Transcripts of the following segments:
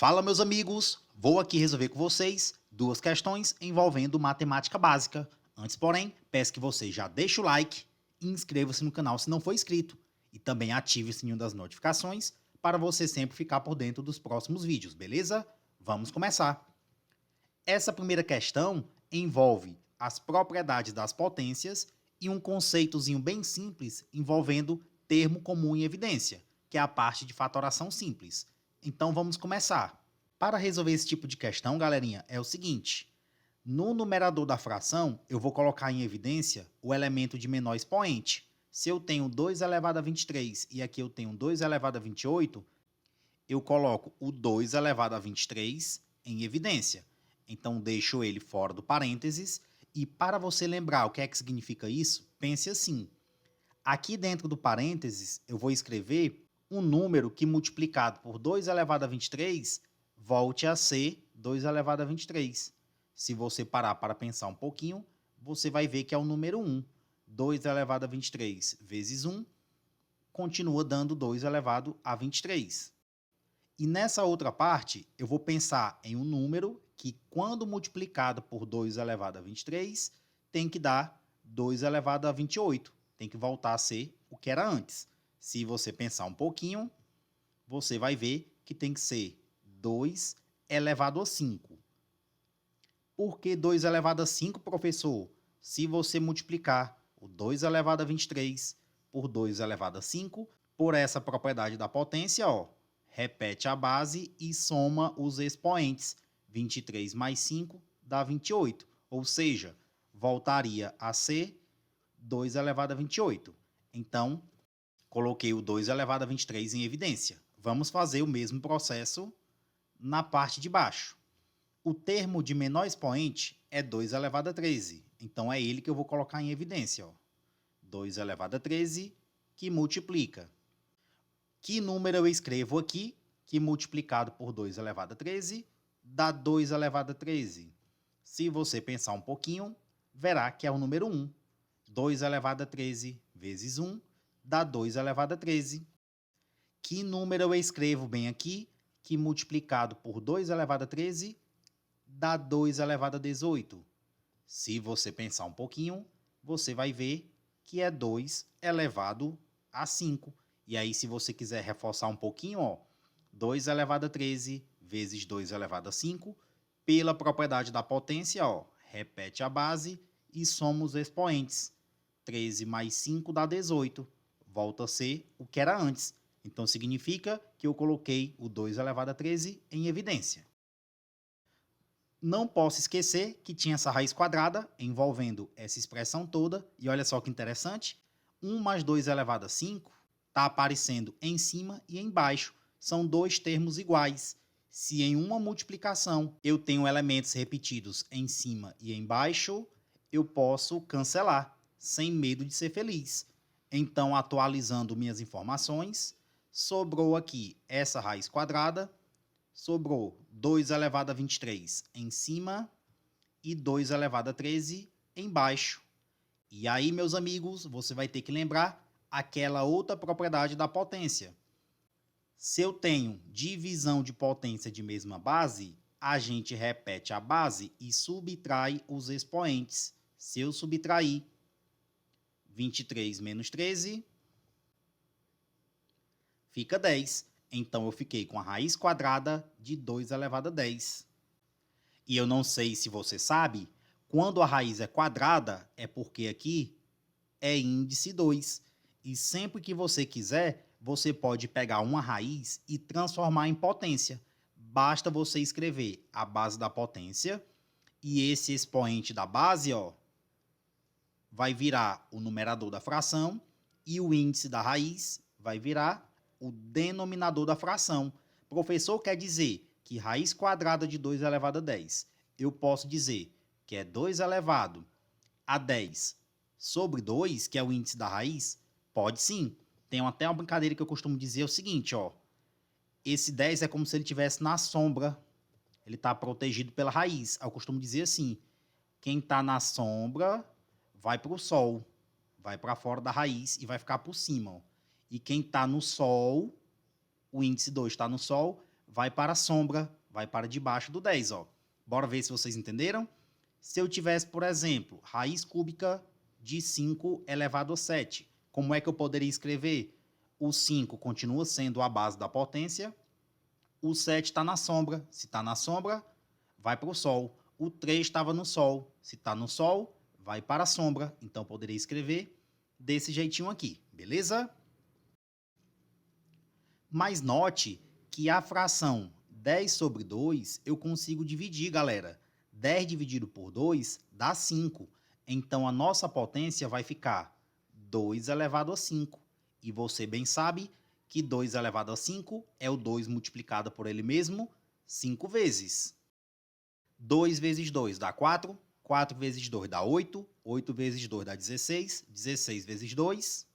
Fala, meus amigos! Vou aqui resolver com vocês duas questões envolvendo matemática básica. Antes, porém, peço que você já deixe o like e inscreva-se no canal se não for inscrito. E também ative o sininho das notificações para você sempre ficar por dentro dos próximos vídeos, beleza? Vamos começar! Essa primeira questão envolve as propriedades das potências e um conceitozinho bem simples envolvendo termo comum em evidência, que é a parte de fatoração simples. Então vamos começar. Para resolver esse tipo de questão, galerinha, é o seguinte: no numerador da fração, eu vou colocar em evidência o elemento de menor expoente. Se eu tenho 2 elevado a 23 e aqui eu tenho 2 elevado a 28, eu coloco o 2 elevado a 23 em evidência. Então, deixo ele fora do parênteses. E para você lembrar o que é que significa isso, pense assim. Aqui dentro do parênteses, eu vou escrever um número que multiplicado por 2 elevado a 23 volte a ser 2 elevado a 23. Se você parar para pensar um pouquinho, você vai ver que é o número 1. 2 elevado a 23 vezes 1 continua dando 2 elevado a 23. E nessa outra parte, eu vou pensar em um número que, quando multiplicado por 2 elevado a 23, tem que dar 2 elevado a 28. Tem que voltar a ser o que era antes. Se você pensar um pouquinho, você vai ver que tem que ser 2 elevado a 5. Por que 2 elevado a 5, professor? Se você multiplicar o 2 elevado a 23 por 2 elevado a 5, por essa propriedade da potência, ó, repete a base e soma os expoentes. 23 mais 5 dá 28. Ou seja, voltaria a ser 2 elevado a 28. Então, coloquei o 2 elevado a 23 em evidência. Vamos fazer o mesmo processo na parte de baixo. O termo de menor expoente é 2 elevado a 13. Então, é ele que eu vou colocar em evidência. Ó. 2 elevado a 13 que multiplica. Que número eu escrevo aqui, que multiplicado por 2 elevado a 13, dá 2 elevado a 13. Se você pensar um pouquinho, verá que é o número 1. 2 elevado a 13 vezes 1 dá 2 elevado a 13. Que número eu escrevo bem aqui, que multiplicado por 2 elevado a 13, dá 2 elevado a 18. Se você pensar um pouquinho, você vai ver que é 2 elevado a 5. E aí, se você quiser reforçar um pouquinho, ó, 2 elevado a 13 vezes 2 elevado a 5, pela propriedade da potência, ó, repete a base e soma os expoentes. 13 mais 5 dá 18. Volta a ser o que era antes. Então, significa que eu coloquei o 2 elevado a 13 em evidência. Não posso esquecer que tinha essa raiz quadrada envolvendo essa expressão toda. E olha só que interessante. 1 mais 2 elevado a 5 está aparecendo em cima e embaixo. São dois termos iguais. Se em uma multiplicação eu tenho elementos repetidos em cima e embaixo, eu posso cancelar, sem medo de ser feliz. Então, atualizando minhas informações, sobrou aqui essa raiz quadrada, sobrou 2 elevado a 23 em cima e 2 elevado a 13 embaixo. E aí, meus amigos, você vai ter que lembrar aquela outra propriedade da potência. Se eu tenho divisão de potência de mesma base, a gente repete a base e subtrai os expoentes. Se eu subtrair 23 menos 13, fica 10. Então, eu fiquei com a raiz quadrada de 2 elevado a 10. E eu não sei se você sabe, quando a raiz é quadrada, é porque aqui é índice 2. E sempre que você quiser, você pode pegar uma raiz e transformar em potência. Basta você escrever a base da potência e esse expoente da base, ó, vai virar o numerador da fração e o índice da raiz vai virar o denominador da fração. Professor, quer dizer que raiz quadrada de 2 elevado a 10, eu posso dizer que é 2 elevado a 10 sobre 2, que é o índice da raiz? Pode sim. Tem até uma brincadeira que eu costumo dizer, é o seguinte, ó. Esse 10 é como se ele estivesse na sombra. Ele está protegido pela raiz. Eu costumo dizer assim, quem está na sombra vai para o sol, vai para fora da raiz e vai ficar por cima. Ó. E quem está no sol, o índice 2 está no sol, vai para a sombra, vai para debaixo do 10, ó. Bora ver se vocês entenderam? Se eu tivesse, por exemplo, raiz cúbica de 5 elevado a 7, como é que eu poderia escrever? O 5 continua sendo a base da potência, o 7 está na sombra. Se está na sombra, vai para o Sol. O 3 estava no Sol. Se está no Sol, vai para a sombra. Então, poderia escrever desse jeitinho aqui, beleza? Mas note que a fração 10 sobre 2 eu consigo dividir, galera. 10 dividido por 2 dá 5. Então, a nossa potência vai ficar 2 elevado a 5. E você bem sabe que 2 elevado a 5 é o 2 multiplicado por ele mesmo 5 vezes. 2 vezes 2 dá 4. 4 vezes 2 dá 8. 8 vezes 2 dá 16. 16 vezes 2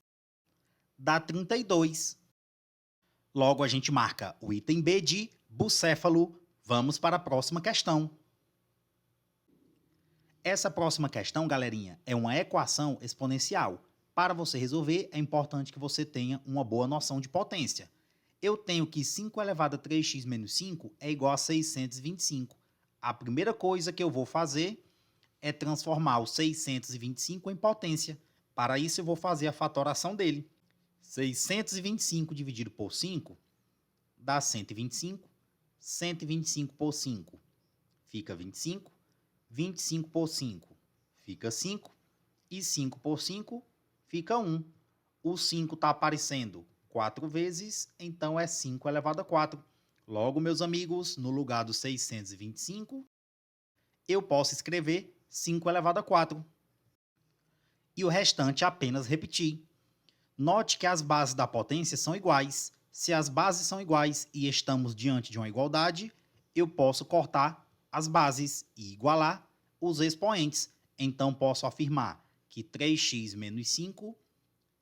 dá 32. Logo, a gente marca o item B de bucéfalo. Vamos para a próxima questão. Essa próxima questão, galerinha, é uma equação exponencial. Para você resolver, é importante que você tenha uma boa noção de potência. Eu tenho que 5 elevado a 3x menos 5 é igual a 625. A primeira coisa que eu vou fazer é transformar o 625 em potência. Para isso, eu vou fazer a fatoração dele. 625 dividido por 5 dá 125. 125 por 5 fica 25. 25 por 5 fica 5. E 5 por 5 fica 1. O 5 está aparecendo 4 vezes, então é 5 elevado a 4. Logo, meus amigos, no lugar do 625, eu posso escrever 5 elevado a 4. E o restante apenas repetir. Note que as bases da potência são iguais. Se as bases são iguais e estamos diante de uma igualdade, eu posso cortar as bases e igualar os expoentes. Então, posso afirmar que 3x menos 5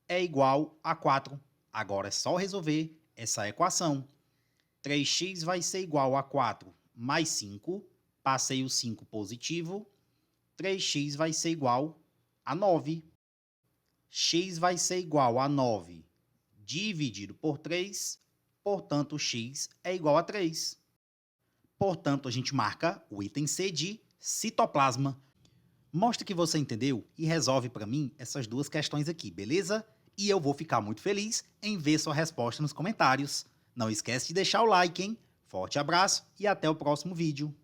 é igual a 4. Agora é só resolver essa equação. 3x vai ser igual a 4 mais 5. Passei o 5 positivo. 3x vai ser igual a 9. X vai ser igual a 9 dividido por 3. Portanto, x é igual a 3. Portanto, a gente marca o item C de citoplasma. Mostra que você entendeu e resolve para mim essas duas questões aqui, beleza? E eu vou ficar muito feliz em ver sua resposta nos comentários. Não esquece de deixar o like, hein? Forte abraço e até o próximo vídeo.